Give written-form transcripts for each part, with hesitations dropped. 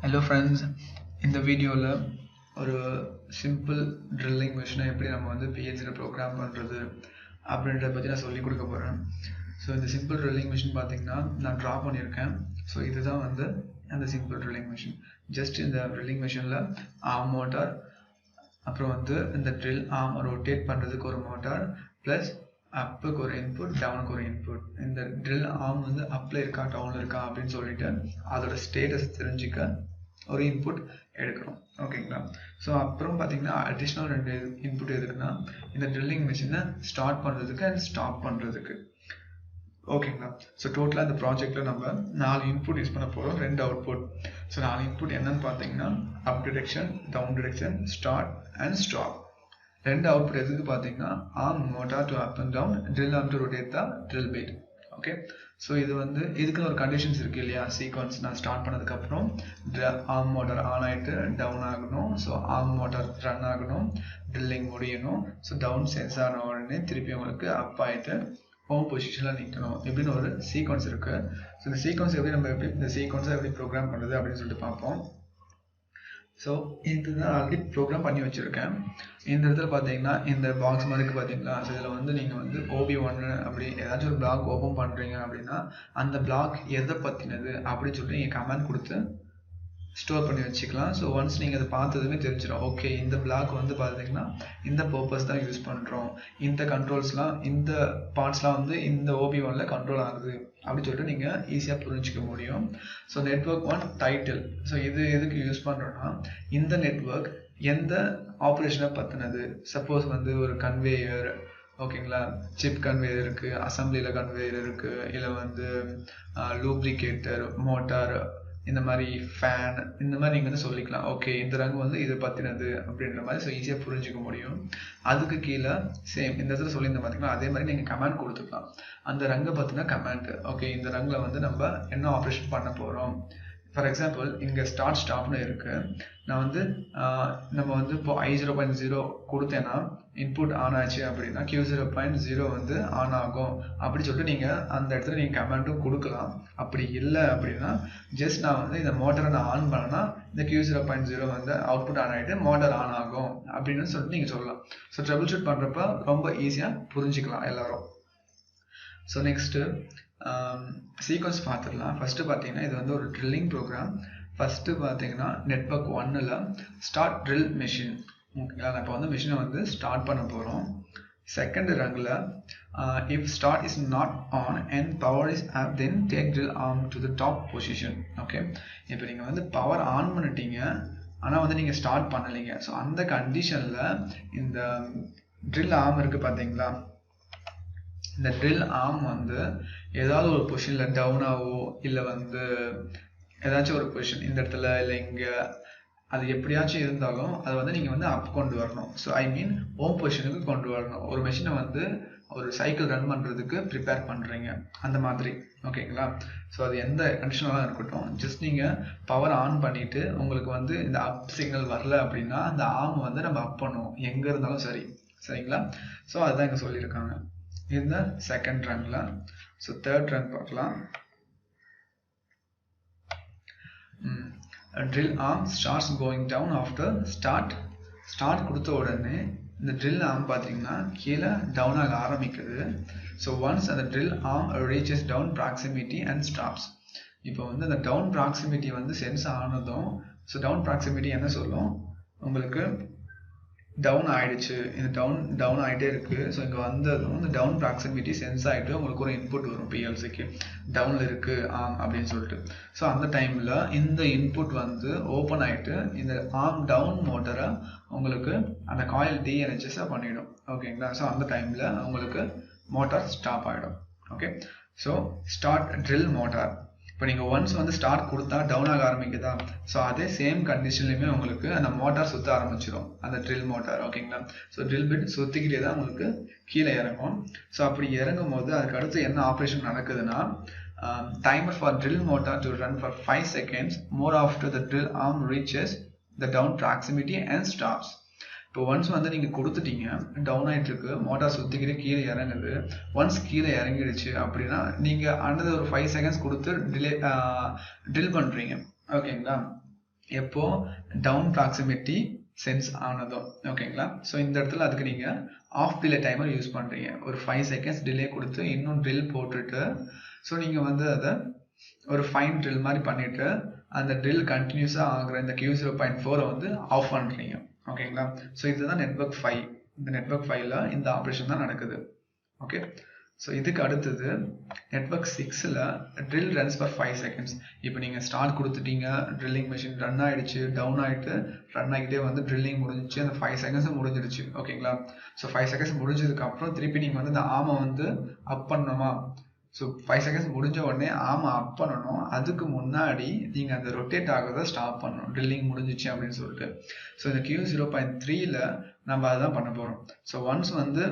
Hello friends, in the video ஒரு simple drilling machine எப்படி நம்ம வந்து PLC ல program பண்றது அப்படின்றத பத்தி நான் சொல்லி கொடுக்க போறேன். So இந்த simple drilling machine பாத்தீங்கன்னா நான் draw பண்ணிருக்கேன். So இதுதான் வந்து அந்த simple drilling machine. Just இந்த drilling machineல arm motor அப்புறம் வந்து இந்த drill arm rotate பண்றதுக்கு ஒரு motor plus up ஒரு input down ஒரு input. இந்த drill arm வந்து upல இருக்கா downல இருக்கா அப்படினு சொல்லிட்டு அதோட status தெரிஞ்சிக்க ஒரு input எடுக்கிறோம். ஓகேங்களா? சோ அப்புறம் பாத்தீங்கன்னா அடிஷனல் ரெண்டு input எதுக்குன்னா இந்த drilling machine ஸ்டார்ட் பண்றதுக்கு and ஸ்டாப் பண்றதுக்கு. ஓகேங்களா? சோ டோட்டலா இந்த ப்ராஜெக்ட்ல நம்ம 4 input யூஸ் பண்ண போறோம், ரெண்டு அவுட்புட். சோ 4 input என்னன்னு பாத்தீங்கன்னா up direction, down direction, start and stop. ரெண்டு அவுட்புட் எதுக்கு பாத்தீங்கன்னா arm motor to up and down, drill arm to rotate the drill bit. Okay, so இது வந்து இதுக்கு ஒரு கண்டிஷன்ஸ் இருக்கு இல்லையா? சீக்வென்ஸ் நான் ஸ்டார்ட் பண்ணதுக்கு அப்புறம் ஆர்ம் மோட்டார் ஆன் ஆயிட்டு டவுன் ஆகணும், சோ ஆர்ம் மோட்டார் ரன் ஆகணும், ட்ரில்லிங் முடியணும், சோ டவுன் சென்ஸ் ஆன உடனே திருப்பி உங்களுக்கு அப் ஆயிட்டு ஹோம் பொசிஷன்ல நிக்கணும். இப்படின்னு ஒரு சீக்வென்ஸ் இருக்கு. சோ இந்த சீக்வென்ஸ் எப்படி இந்த சீக்வென்ஸை எப்படி ப்ரோக்ராம் பண்றது அப்படின்னு சொல்லிட்டு பார்ப்போம். சோ இதுதான் ஆல்ரெடி ப்ரோக்ராம் பண்ணி வச்சிருக்கேன். இந்த இடத்துல பாத்தீங்கன்னா இந்த பாக்ஸ் மாதிரி இருக்கு பாத்தீங்களா? இதுல வந்து நீங்க வந்து OB1 அப்படி ஏதாச்சும் ஒரு பிளாக் ஓபன் பண்றீங்க அப்படின்னா அந்த பிளாக் எதை பத்தினது அப்படின்னு சொல்லிட்டு நீங்க கமெண்ட் கொடுத்து ஸ்டோர் பண்ணி வச்சுக்கலாம். ஸோ ஒன்ஸ் நீங்கள் அதை பார்த்ததுமே தெரிஞ்சிடும். ஓகே, இந்த பிளாக் வந்து பார்த்தீங்கன்னா இந்த பர்பஸ் தான் யூஸ் பண்ணுறோம், இந்த கண்ட்ரோல்ஸ்லாம் இந்த பார்ட்ஸ்லாம் வந்து இந்த OB1ல கண்ட்ரோல் ஆகுது அப்படின்னு சொல்லிட்டு நீங்கள் ஈஸியாக புரிஞ்சிக்க முடியும். So network 1 title. ஸோ இது எதுக்கு யூஸ் பண்ணுறோன்னா இந்த நெட்வொர்க் எந்த ஆப்ரேஷனை பற்றினது. சப்போஸ் வந்து ஒரு கன்வேயர், ஓகேங்களா, சிப் கன்வேயர் இருக்கு, அசம்பிளியில் கன்வேயர் இருக்கு, இல்லை வந்து லூப்ரிகேட்டர், மோட்டார், இந்த மாதிரி ஃபேன், இந்த மாதிரி நீங்க வந்து சொல்லிக்கலாம். ஓகே, இந்த ரங்கு வந்து இதை பத்தினது அப்படின்ற மாதிரி ஸோ ஈஸியாக புரிஞ்சுக்க முடியும். அதுக்கு கீழே சேம் இந்த இடத்துல சொல்லியிருந்த பார்த்தீங்கன்னா அதே மாதிரி நீங்கள் கமெண்ட் கொடுத்துக்கலாம். அந்த ரங்கை பற்றின கமெண்ட். ஓகே, இந்த ரங்கில் வந்து நம்ம என்ன ஆப்ரேஷன் பண்ண போகிறோம். ஃபார் எக்ஸாம்பிள் இங்கே ஸ்டார்ட் ஸ்டாப்னு இருக்கு. நான் வந்து நம்ம வந்து இப்போ I0.0 கொடுத்தேன்னா இன்புட் ஆன் ஆச்சு அப்படின்னா Q0.0 வந்து ஆன் ஆகும் அப்படி சொல்லிட்டு நீங்கள் அந்த இடத்துல நீங்கள் கமெண்ட்டும் கொடுக்கலாம். அப்படி இல்லை அப்படின்னா ஜஸ்ட் நான் வந்து இந்த மோட்டரை நான் ஆன் பண்ணேன்னா இந்த Q0.0 வந்து அவுட்புட் ஆன் ஆகிட்டு மோட்டர் ஆன் ஆகும் அப்படின்னு சொல்லிட்டு நீங்கள் சொல்லலாம். ஸோ ட்ரபிள் ஷூட் பண்ணுறப்ப ரொம்ப ஈஸியாக புரிஞ்சுக்கலாம் எல்லாரும். ஸோ நெக்ஸ்ட்டு சீக்வன்ஸ் பார்த்துடலாம். ஃபர்ஸ்ட் பார்த்தீங்கன்னா இது வந்து ஒரு ட்ரில்லிங் ப்ரோக்ராம். ஃபர்ஸ்ட் பார்த்தீங்கன்னா நெட்வொர்க் 1ல் ஸ்டார்ட் ட்ரில் மெஷின். ஓகேங்களா, நான் இப்போ வந்து மிஷினை வந்து ஸ்டார்ட் பண்ண போகிறோம். செகண்ட் ரங்கில் if start is not on and power is off then take drill arm to the top position. Okay, இப்போ நீங்கள் வந்து பவர் ஆன் பண்ணிட்டீங்க ஆனால் வந்து நீங்கள் ஸ்டார்ட் பண்ணலைங்க. ஸோ அந்த கண்டிஷனில் இந்த ட்ரில் ஆர்ம் இருக்குது பார்த்தீங்களா, இந்த ட்ரில் ஆர்ம் வந்து ஏதாவது ஒரு பொசிஷனில் டவுனாவோ இல்லை வந்து ஏதாச்சும் ஒரு பொசிஷன் இந்த இடத்துல இல்லை இங்கே அது எப்படியாச்சும் இருந்தாலும் அதை வந்து நீங்கள் வந்து அப் கொண்டு வரணும். ஸோ ஐ மீன் ஹோம் பொசிஷனுக்கு கொண்டு வரணும். ஒரு மெஷினை வந்து ஒரு சைக்கிள் ரன் பண்ணுறதுக்கு ப்ரிப்பேர் பண்ணுறீங்க அந்த மாதிரி. ஓகேங்களா? ஸோ அது எந்த கண்டிஷனெலாம் இருக்கட்டும், ஜஸ்ட் நீங்கள் பவர் ஆன் பண்ணிவிட்டு உங்களுக்கு வந்து இந்த அப் சிக்னல் வரல அப்படின்னா அந்த ஆர்ம் வந்து நம்ம அப் பண்ணுவோம் எங்கே இருந்தாலும் சரி. சரிங்களா? ஸோ அதுதான் இங்கே சொல்லியிருக்காங்க. இந்த செகண்ட் ரன்ல. ஸோ தேர்ட் ரன் பார்க்கலாம். Drill arm starts going down after start. Start கொடுத்த உடனே இந்த ட்ரில் ஆர்ம் பார்த்தீங்கன்னா கீழே டவுன் ஆக ஆரம்பிக்குது. ஸோ ஒன்ஸ் அந்த drill arm reaches down proximity and stops. இப்போ வந்து அந்த டவுன் ப்ராக்சிமிட்டி வந்து சென்ஸ் ஆனதும், ஸோ டவுன் ப்ராக்சிமிட்டி என்ன சொல்லும், உங்களுக்கு டவுன் ஆயிடுச்சு, இந்த டவுன் ஆகிட்டே இருக்கு. ஸோ இங்கே வந்ததும் இந்த டவுன் ப்ராக்சிமிட்டி சென்ஸ் ஆகிட்டு உங்களுக்கு ஒரு இன்புட் வரும் PLCக்கு, டவுனில் இருக்கு ஆர்ம் அப்படின்னு சொல்லிட்டு. ஸோ அந்த டைமில் இந்த இன்புட் வந்து ஓப்பன் ஆகிட்டு இந்த ஆர்ம் டவுன் மோட்டரை உங்களுக்கு அந்த காயில் டீஎன்ஹெச்எஸாக பண்ணிடும். ஓகேங்களா? ஸோ அந்த டைமில் உங்களுக்கு மோட்டார் ஸ்டாப் ஆகிடும். Okay, so start drill motor. இப்போ நீங்கள் ஒன்ஸ் வந்து ஸ்டார்ட் கொடுத்தா டவுன் ஆக ஆரம்பிக்குதா, ஸோ அதே சேம் கண்டிஷன்லையுமே உங்களுக்கு அந்த மோட்டார் சுற்ற ஆரம்பிச்சிடும், அந்த ட்ரில் மோட்டார். ஓகேங்களா? ஸோ ட்ரில் பிட் சுற்றிக்கிட்டே தான் உங்களுக்கு கீழே இறங்கும். ஸோ அப்படி இறங்கும் போது அதுக்கு அடுத்து என்ன ஆப்ரேஷன் நடக்குதுன்னா timer for drill motor to run for 5 seconds more after the drill arm reaches the down proximity and stops. இப்போ ஒன்ஸ் வந்து நீங்கள் கொடுத்துட்டீங்க, டவுன் ஆகிட்டு இருக்கு, மோட்டார் சுற்றிக்கிட்டு கீழே இறங்குது. ஒன்ஸ் கீழே இறங்கிடுச்சு அப்படின்னா நீங்கள் அண்டது ஒரு 5 செகண்ட்ஸ் கொடுத்து ட்ரில் பண்ணுறீங்க. ஓகேங்களா? எப்போ டவுன் ப்ராக்சிமிட்டி சென்ஸ் ஆனதும். ஓகேங்களா? ஸோ இந்த இடத்துல அதுக்கு நீங்கள் ஆஃப் டிலே டைமர் யூஸ் பண்ணுறீங்க. ஒரு 5 செகண்ட்ஸ் டிலே கொடுத்து இன்னும் ட்ரில் போட்டுட்டு ஸோ நீங்கள் வந்து அதை ஒரு ஃபைன் ட்ரில் மாதிரி பண்ணிவிட்டு அந்த ட்ரில் கண்டினியூஸாக ஆகிற இந்த Q0.4 வந்து ஆஃப் பண்ணுறீங்க. ஓகேங்களா? ஸோ இதுதான் நெட்வொர்க் 5. இந்த நெட்வொர்க் 5ல் இந்த ஆப்ரேஷன் தான் நடக்குது. ஓகே, ஸோ இதுக்கு அடுத்தது நெட்வொர்க் 6ல் ட்ரில் ரன்ஸ் ஃபார் 5 செகண்ட்ஸ். இப்போ நீங்கள் ஸ்டார்ட் கொடுத்துட்டீங்க, ட்ரில்லிங் மிஷின் ரன் ஆகிடுச்சு, டவுன் ஆகிட்டு ரன் ஆகிட்டே வந்து ட்ரில்லிங் முடிஞ்சிச்சு, அந்த 5 செகண்ட்ஸ் முடிஞ்சிடுச்சு. ஓகேங்களா? ஸோ 5 செகண்ட்ஸ் முடிஞ்சதுக்கப்புறம் திருப்பி நீங்கள் வந்து இந்த ஆமை வந்து அப் பண்ணணுமா? ஸோ 5 செகண்ட்ஸ் முடிஞ்ச உடனே ஆமை அப் பண்ணணும். அதுக்கு முன்னாடி நீங்கள் அந்த ரொட்டேட் ஆகிறத ஸ்டாப் பண்ணணும், ட்ரில்லிங் முடிஞ்சிச்சு அப்படின்னு சொல்லிட்டு. ஸோ இந்த Q0.3ல் நம்ம அதுதான் பண்ண போகிறோம். ஸோ ஒன்ஸ் வந்து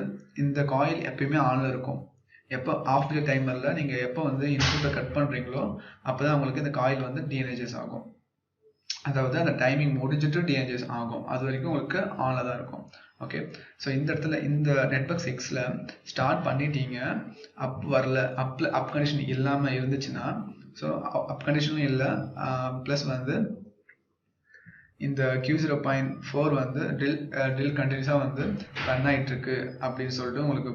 இந்த காயில் எப்பயுமே ஆனில் இருக்கும். எப்போ ஆஃப் தி டைமரில் நீங்கள் எப்போ வந்து இன்புட்டை கட் பண்ணுறீங்களோ அப்போ தான் உங்களுக்கு இந்த காயில் வந்து டீஎனர்ஜைஸ் ஆகும். அதாவது அந்த டைமிங் முடிஞ்சிட்டு டீஎனர்ஜைஸ் ஆகும். அது வரைக்கும் உங்களுக்கு ஆனில் தான் இருக்கும். ஓகே, ஸோ இந்த இடத்துல இந்த நெட்வொர்க் 6ல் ஸ்டார்ட் பண்ணிட்டீங்க, அப் வரல, அப் கண்டிஷன் இல்லாமல் இருந்துச்சுன்னா, ஸோ அப் கண்டிஷனும் இல்லை, ப்ளஸ் வந்து இந்த Q0.4 வந்து ட்ரில் கண்டினியூஸாக வந்து ரன் ஆகிட்டு இருக்கு அப்படின்னு சொல்லிட்டு உங்களுக்கு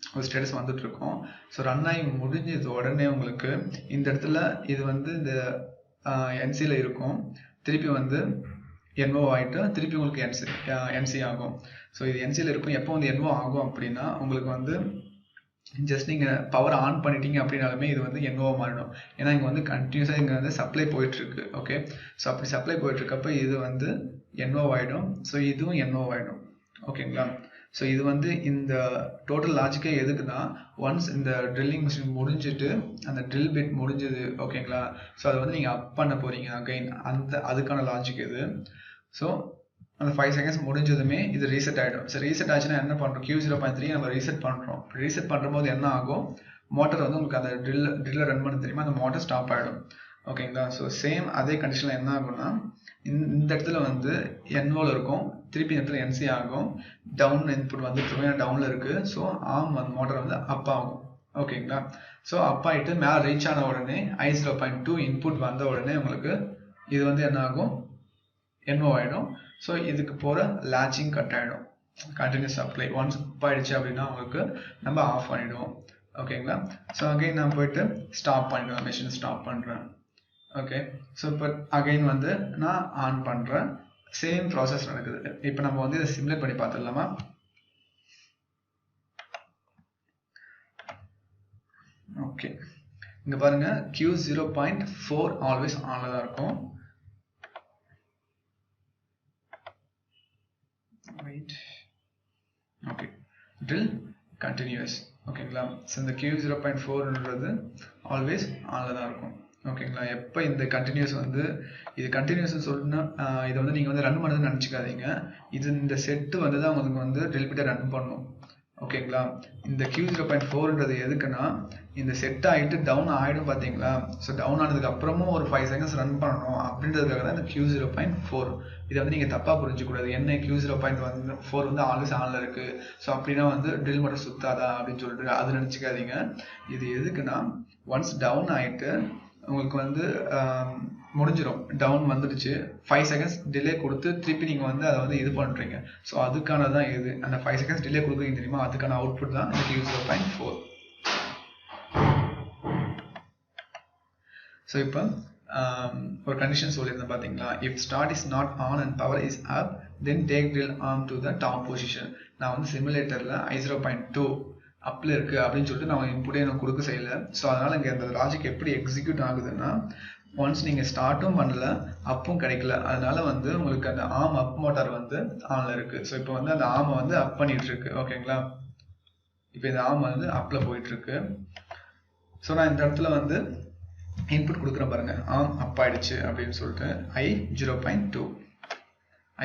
ஒரு ஸ்டேட்டஸ் வந்துட்டு இருக்கும். ஸோ ரன் ஆகி முடிஞ்சது உடனே உங்களுக்கு இந்த இடத்துல இது வந்து இந்த என்சியில் இருக்கும், திருப்பி வந்து NO ஆகிட்டு திருப்பி உங்களுக்கு NC ஆகும். ஸோ இது NCயில் இருக்கும். எப்போ வந்து NO ஆகும் அப்படின்னா உங்களுக்கு வந்து ஜஸ்ட் நீங்கள் பவர் ஆன் பண்ணிட்டீங்க அப்படின்னாலுமே இது வந்து NO மாறிடும். ஏன்னா இங்கே வந்து கண்டினியூஸாக இங்கே வந்து சப்ளை போயிட்டுருக்கு. ஓகே, ஸோ அப்படி சப்ளை போயிட்டுருக்கப்போ இது வந்து NO ஆகிடும். ஸோ இதுவும் NO ஆகிடும். ஓகேங்களா? ஸோ இது வந்து இந்த டோட்டல் லாஜிக்கே எதுக்குன்னா, ஒன்ஸ் இந்த ட்ரில்லிங் மிஷின் முடிஞ்சிட்டு அந்த ட்ரில் பிட் முடிஞ்சது. ஓகேங்களா? ஸோ அதை வந்து நீங்கள் அப் பண்ண போகிறீங்க அகைன், அதுக்கான லாஜிக் இது. ஸோ அந்த 5 செகண்ட்ஸ் முடிஞ்சதுமே இது ரீசெட் ஆகிடும். ஸோ ரீசெட் ஆச்சுன்னா என்ன பண்ணுறோம், Q0.3 நம்ம ரீசெட் பண்ணுறோம். ரீசெட் பண்ணும்போது என்ன ஆகும், மோட்டர் வந்து உங்களுக்கு அந்த ட்ரில்லை ரன் பண்ண தெரியுமா, அந்த மோட்டர் ஸ்டாப் ஆகிடும். ஓகேங்களா? ஸோ சேம் அதே கண்டிஷனில் என்ன ஆகும்னா, இந்த இடத்துல வந்து NOவில் இருக்கும், திருப்பி இந்த இடத்துல NC ஆகும், டவுன் இன்புட் வந்துட்டு இருக்கும், ஏன்னா டவுனில் இருக்குது. ஸோ ஆம் வந்து மோட்டர் வந்து அப் ஆகும். ஓகேங்களா? ஸோ அப் ஆகிட்டு மேலே ரீச் ஆன உடனே I0.2 இன்புட் வந்த உடனே உங்களுக்கு இது வந்து என்ன ஆகும், NO ஆகிடும். ஸோ இதுக்கு போகிற லேச்சிங் கட் ஆகிடும், கண்டினியூஸ் சப்ளை. ஒன்ஸ் அப் ஆகிடுச்சு அப்படின்னா உங்களுக்கு நம்ம ஆஃப் பண்ணிவிடுவோம். ஓகேங்களா? ஸோ அகைன் நான் போயிட்டு ஸ்டாப் பண்ணிடுவேன், மிஷின் ஸ்டாப் பண்ணுறேன். ஓகே, ஸோ இப்போ அகைன் வந்து நான் ஆன் பண்ணுறேன், சேம் ப்ராசஸ் நடக்குது. இப்போ நம்ம வந்து இதை சிமுலேட் பண்ணி பார்த்துடலாமா? ஓகே, இங்கே பாருங்கள், Q0.4 ஆல்வேஸ் ஆனில் தான் இருக்கும். Okay, drill continues. ஓகேங்களா? ஸோ இந்த Q0.4ன்றது ஆல்வேஸ் ஆனில் தான் இருக்கும். ஓகேங்களா? எப்போ இந்த கண்டினியூஸ் வந்து இது கண்டினியூஸ்னு சொல்லிட்டுனா இதை வந்து நீங்கள் வந்து ரன் பண்ணுறதுன்னு நினச்சிக்காதீங்க. இது இந்த செட்டு வந்து தான் உங்களுக்கு வந்து ட்ரில் பிட்டை ரன் பண்ணும். ஓகேங்களா? இந்த Q0.4ன்றது எதுக்குன்னா, இந்த செட் ஆகிட்டு டவுன் ஆகிடும் பார்த்தீங்களா? ஸோ டவுன் ஆனதுக்கு அப்புறமும் ஒரு 5 செகண்ட்ஸ் ரன் பண்ணணும் அப்படின்றதுக்காக தான் இந்த Q0.4. இதை வந்து நீங்கள் தப்பாக புரிஞ்சிக்கூடாது. என்ன Q0.4 வந்து ஆல்வேஸ் ஆனில் இருக்குது, ஸோ அப்படின்னா வந்து ட்ரில் மட்டும் சுத்தாதா அப்படின்னு சொல்லிட்டு அது நினச்சிக்காதீங்க. இது எதுக்குன்னா, ஒன்ஸ் டவுன் ஆகிட்டு உங்களுக்கு வந்து முடிஞ்சிடும், டவுன் வந்துடுச்சு, 5 செகண்ட்ஸ் டிலே கொடுத்து திருப்பி நீங்கள் வந்து அதை வந்து இது பண்ணுறீங்க. ஸோ அதுக்கான தான் இது, அந்த 5 செகண்ட்ஸ் டிலே கொடுக்குறீங்க தெரியுமா, அதுக்கான அவுட்புட் தான் இந்த Q0.4. ஸோ இப்போ ஒரு கண்டிஷன் சொல்லியிருந்தேன் பார்த்தீங்களா, if start is not on and power is up then take drill on to the top position. நான் வந்து சிமுலேட்டரில் I0.2 அப்பில் இருக்குது அப்படின்னு சொல்லிட்டு நான் இன்புட்டே எனக்கு கொடுக்க செய்யலை. ஸோ அதனால் இங்கே அந்த லாஜிக் எப்படி எக்ஸிக்யூட் ஆகுதுன்னா, ஒன்ஸ் நீங்கள் ஸ்டார்ட்டும் பண்ணல, அப்பும் கிடைக்கல, அதனால வந்து உங்களுக்கு அந்த ஆர்ம் அப் மோட்டார் வந்து ஆனில் இருக்குது. ஸோ இப்போ வந்து அந்த ஆர்மை வந்து அப் பண்ணிகிட்ருக்கு. ஓகேங்களா? இப்போ இந்த ஆர்ம் வந்து அப்பில் போயிட்டுருக்கு. ஸோ நான் இந்த இடத்துல வந்து இன்புட் கொடுக்குறேன் பாருங்கள், ஆர்ம் அப் ஆகிடுச்சு அப்படின்னு சொல்லிட்டு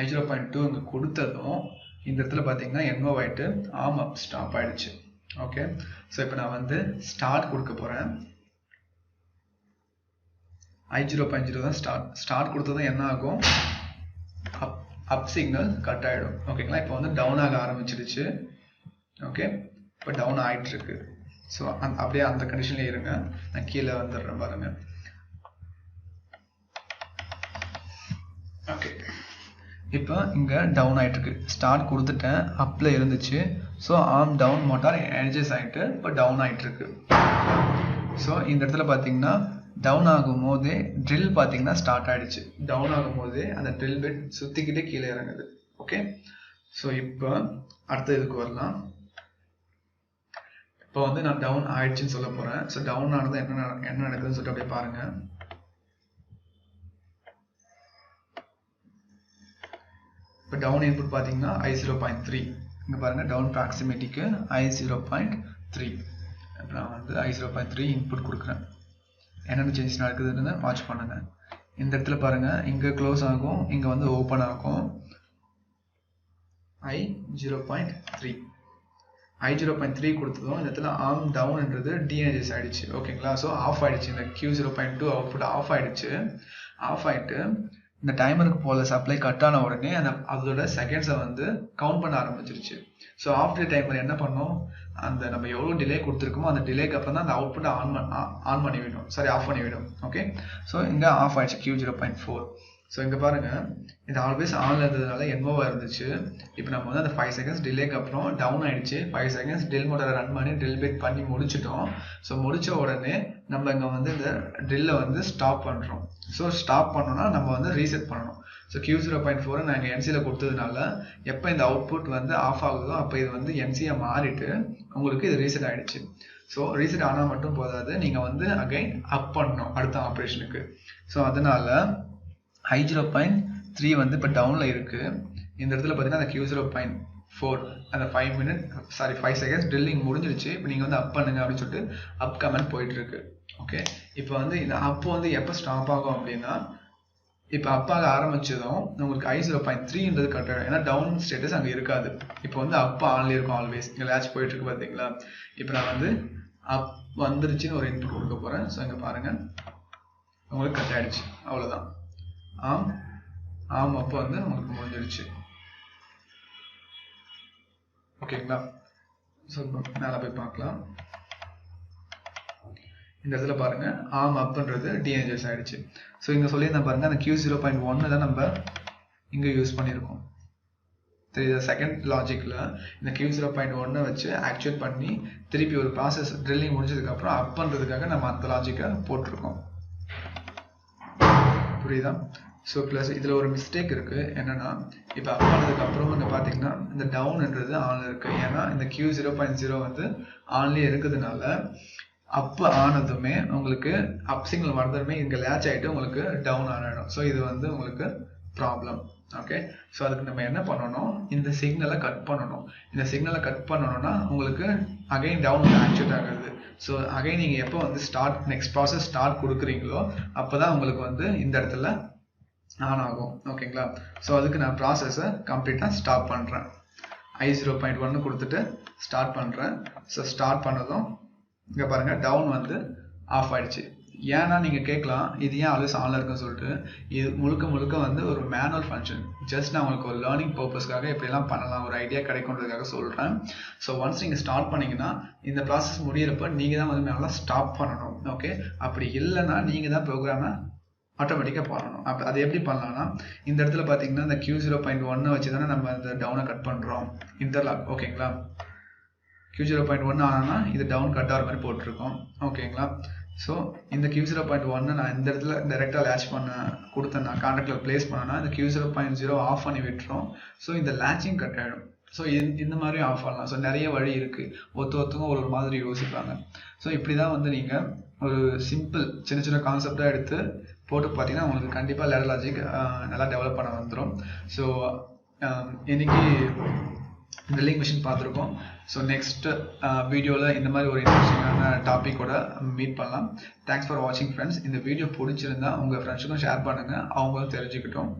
I0.2 இங்கே கொடுத்ததும் இந்த இடத்துல பார்த்தீங்கன்னா NO ஆகிட்டு ஆர்ம் அப் ஸ்டாப் ஆகிடுச்சு. ஓகே, ஸோ இப்போ நான் வந்து ஸ்டார்ட் கொடுக்க போகிறேன். I0.0 தான் ஸ்டார்ட் கொடுத்ததும் என்ன ஆகும், அப் சிக்னல் கட் ஆகிடும். ஓகேங்களா? இப்போ வந்து டவுன் ஆக ஆரம்பிச்சிடுச்சு. ஓகே, இப்போ டவுன் ஆகிட்டுருக்கு. ஸோ அப்படியே அந்த கண்டிஷன்லேயே இருங்க, நான் கீழே வந்துடுறேன் பாருங்கள். ஓகே, இப்போ இங்கே டவுன் ஆகிட்டு இருக்கு. ஸ்டார்ட் கொடுத்துட்டேன், அப்பில் இருந்துச்சு. So arm down motor energise ஆகிட்டு இப்போ டவுன் ஆகிட்டு இருக்கு. ஸோ இந்த இடத்துல பார்த்தீங்கன்னா டவுன் ஆகும் போதே ட்ரில் பார்த்தீங்கன்னா ஸ்டார்ட் ஆகிடுச்சு. டவுன் ஆகும் போதே அந்த ட்ரில் பெட் சுற்றிக்கிட்டே கீழே இறங்குது. ஓகே, ஸோ இப்போ அடுத்த இதுக்கு வரலாம். இப்போ வந்து நான் டவுன் ஆயிடுச்சுன்னு சொல்ல போகிறேன். ஸோ டவுன் ஆனது என்ன நடக்குதுன்னு சொல்லிட்டு அப்படியே பாருங்கள். இப்போ டவுன் இன்புட் பார்த்தீங்கன்னா I0.3. இங்கே பாருங்கள், டவுன் ப்ராக்சிமிட்டிக்கு I0.3. இப்போ நான் வந்து I0.3 இன்புட் கொடுக்குறேன். என்னென்ன சேஞ்ச் நடக்குதுன்னு வாட்ச் பண்ணுங்கள். இந்த இடத்துல பாருங்கள், இங்கே க்ளோஸ் ஆகும், இங்கே வந்து ஓப்பன் ஆகும். I0.3 கொடுத்ததும் இந்த இடத்துல ஆர்ம் டவுன்ன்றது டீஎனர்ஜைஸ் ஆகிடுச்சு. ஓகேங்களா, ஸோ ஆஃப் ஆகிடுச்சு. இந்த Q0.2 அவுட்புட் ஆஃப் ஆகிடுச்சு. ஆஃப் ஆகிட்டு இந்த டைமருக்கு போல சப்ளை கட் ஆன உடனே அதோட செகண்ட்ஸை வந்து கவுண்ட் பண்ண ஆரம்பிச்சிருச்சு. ஸோ ஆஃப்டர் டைமர் என்ன பண்ணோம், அந்த நம்ம எவ்வளோ டிலே கொடுத்துருக்கோமோ அந்த டிலேக்கு அப்புறம் தான் அந்த அவுட்புட்டை ஆன் பண்ணிவிடும், ஆஃப் பண்ணிவிடும். ஓகே, ஸோ இங்கே ஆஃப் ஆயிடுச்சு Q0.4. ஸோ இங்கே பாருங்கள், இது ஆல்வேஸ் ஆன்ல இருந்ததுனால என்னோவாக இருந்துச்சு. இப்போ நம்ம வந்து அந்த 5 செகண்ட்ஸ் டிலேக்கு அப்புறம் டவுன் ஆகிடுச்சு. 5 செகண்ட்ஸ் ட்ரில் மோட்டரை ரன் பண்ணி ட்ரில் பெட் பண்ணி முடிச்சிட்டோம். ஸோ முடித்த உடனே நம்ம இங்கே வந்து இந்த ட்ரில்லை வந்து ஸ்டாப் பண்ணுறோம். ஸோ ஸ்டாப் பண்ணோன்னா நம்ம வந்து ரீசெட் பண்ணணும். ஸோ Q0.4 நான் இங்கே NCயில் கொடுத்ததுனால எப்போ இந்த அவுட்புட் வந்து ஆஃப் ஆகுதோ அப்போ இது வந்து NCயை மாறிட்டு உங்களுக்கு இது ரீசெட் ஆகிடுச்சு. ஸோ ரீசெட் ஆனால் மட்டும் போதாது, நீங்கள் வந்து அகைன் அப் பண்ணணும் அடுத்த ஆப்ரேஷனுக்கு. ஸோ அதனால் I0.3 வந்து இப்போ டவுனில் இருக்குது. இந்த இடத்துல பார்த்தீங்கன்னா அந்த Q0.4 அந்த 5 செகண்ட்ஸ் ட்ரில்லிங் முடிஞ்சிருச்சு. இப்போ நீங்கள் வந்து அப் பண்ணுங்க அப்படின்னு சொல்லிட்டு அப் கமெண்ட் போயிட்டுருக்கு. ஓகே, இப்போ வந்து இந்த அப் வந்து எப்போ ஸ்டாப் ஆகும் அப்படின்னா, இப்போ அப்பாக ஆரம்பிச்சதும் உங்களுக்கு I0.3ன்றது கட் ஆகிடும். ஏன்னா டவுன் ஸ்டேட்டஸ் அங்கே இருக்காது. இப்போ வந்து அப் ஆன்லேயே இருக்கும் ஆல்வேஸ். இங்கே லேட்ச் போயிட்டுருக்கு பார்த்தீங்களா. இப்போ நான் வந்து அப் வந்துருச்சுன்னு ஒரு இன்புட் கொடுக்க போகிறேன். ஸோ இங்கே பாருங்கள், உங்களுக்கு கட் ஆகிடுச்சு. அவ்வளோதான். அப்போ வந்து உங்களுக்கு முடிஞ்சிருச்சு. ஓகேங்களா, ஸோ மேலே போய் பார்க்கலாம். இந்த இடத்துல பாருங்க, அப்ன்றது டீஎனர்ஜைஸ் ஆயிடுச்சு. ஸோ இங்கே சொல்லியிருந்தேன் பாருங்க, அந்த Q0.1 தான் நம்ம இங்கே யூஸ் பண்ணியிருக்கோம். தெரியுது, செகண்ட் லாஜிக்கில் இந்த Q0.1 வச்சு ஆக்சுவேட் பண்ணி திருப்பி ஒரு ப்ராசஸ் ட்ரில்லிங் முடிஞ்சதுக்கப்புறம் அப் பண்ணுறதுக்காக நம்ம அந்த லாஜிக்கை போட்டிருக்கோம். புரியுதா? ஸோ ப்ளஸ் இதில் ஒரு மிஸ்டேக் இருக்குது. என்னென்னா, இப்போ அப் பண்ணதுக்கப்புறம் இங்கே பார்த்தீங்கன்னா இந்த டவுன்ன்றது ஆனில் இருக்குது. ஏன்னா இந்த Q0.0 வந்து ஆன்லேயே இருக்கிறதுனால அப் ஆனதுமே உங்களுக்கு அப் சிக்னல் வந்ததுமே இங்கே லேட்ச் ஆகிட்டு உங்களுக்கு டவுன் ஆகிடும். ஸோ இது வந்து உங்களுக்கு ப்ராப்ளம். ஓகே, ஸோ அதுக்கு நம்ம என்ன பண்ணணும், இந்த சிக்னலை கட் பண்ணணும். இந்த சிக்னலை கட் பண்ணணும்னா உங்களுக்கு அகைன் டவுன் ஆக்சுவேட் ஆகுது. ஸோ அகைன் நீங்கள் எப்போ வந்து நெக்ஸ்ட் ப்ராசஸ் ஸ்டார்ட் கொடுக்குறீங்களோ அப்போ தான் உங்களுக்கு வந்து இந்த இடத்துல ஆன் ஆகும். ஓகேங்களா, ஸோ அதுக்கு நான் ப்ராசஸை கம்ப்ளீட்டாக ஸ்டாப் பண்ணுறேன். I0.1 கொடுத்துட்டு ஸ்டார்ட் பண்ணுறேன். ஸோ ஸ்டார்ட் பண்ணதும் இங்கே பாருங்கள், டவுன் வந்து ஆஃப் ஆகிடுச்சு. ஏன்னா நீங்கள் கேட்கலாம், இது ஏன் ஆல்வேஸ் ஆன்ல இருக்குன்னு சொல்லிட்டு. இது முழுக்க வந்து ஒரு மேனுவல் ஃபங்க்ஷன். ஜஸ்ட் நான் உங்களுக்கு ஒரு லேர்னிங் பர்பஸ்க்காக எப்படிலாம் பண்ணலாம் ஒரு ஐடியா கிடைக்குன்றதுக்காக சொல்கிறேன். ஸோ ஒன்ஸ் நீங்கள் ஸ்டார்ட் பண்ணிங்கன்னா இந்த ப்ராசஸ் முடியிறப்ப நீங்கள் தான் வந்து மேலே ஸ்டாப் பண்ணணும். ஓகே, அப்படி இல்லைன்னா நீங்கள் தான் ப்ரோக்ராமை ஆட்டோமேட்டிக்காக பண்ணணும். அப்போ அது எப்படி பண்ணலாம்னா, இந்த இடத்துல பார்த்தீங்கன்னா இந்த Q0.1 வச்சு தானே நம்ம இந்த டவுனை கட் பண்ணுறோம், இன்டர்லாக். ஓகேங்களா, Q0.1 ஆனால் இது டவுன் கட் ஆகிற மாதிரி போட்டிருக்கோம். ஓகேங்களா, ஸோ இந்த Q0.1 நான் இந்த இடத்துல டைரெக்டாக லேட்ச் பண்ண கொடுத்தேன், நான் கான்டாக்டில் ப்ளேஸ் பண்ணேன்னா இந்த Q0.0 ஆஃப் பண்ணி விட்டுரும். ஸோ இந்த லேட்சிங் கட் ஆகிடும். ஸோ இந்த மாதிரியும் ஆஃப் பண்ணலாம். ஸோ நிறைய வழி இருக்குது. ஒருத்தவங்க ஒரு மாதிரி யோசிப்பாங்க. ஸோ இப்படி தான் வந்து நீங்கள் ஒரு சிம்பிள் சின்ன கான்செப்டாக எடுத்து போட்டு பார்த்தீங்கன்னா உங்களுக்கு கண்டிப்பாக லேடர் லாஜிக் நல்லா டெவலப் பண்ண வந்துடும். ஸோ இன்னைக்கு ட்ரில்லிங் மிஷின் பார்த்துருக்கோம். ஸோ நெக்ஸ்ட் வீடியோவில் இந்த மாதிரி ஒரு இன்ட்ரெஸ்டிங்கான டாப்பிக்கோட மீட் பண்ணலாம். தேங்க்ஸ் ஃபார் வாட்சிங் ஃப்ரெண்ட்ஸ். இந்த வீடியோ பிடிச்சிருந்தா உங்கள் ஃப்ரெண்ட்ஸுக்கும் ஷேர் பண்ணுங்கள், அவங்களும் தெரிஞ்சுக்கிட்டோம்.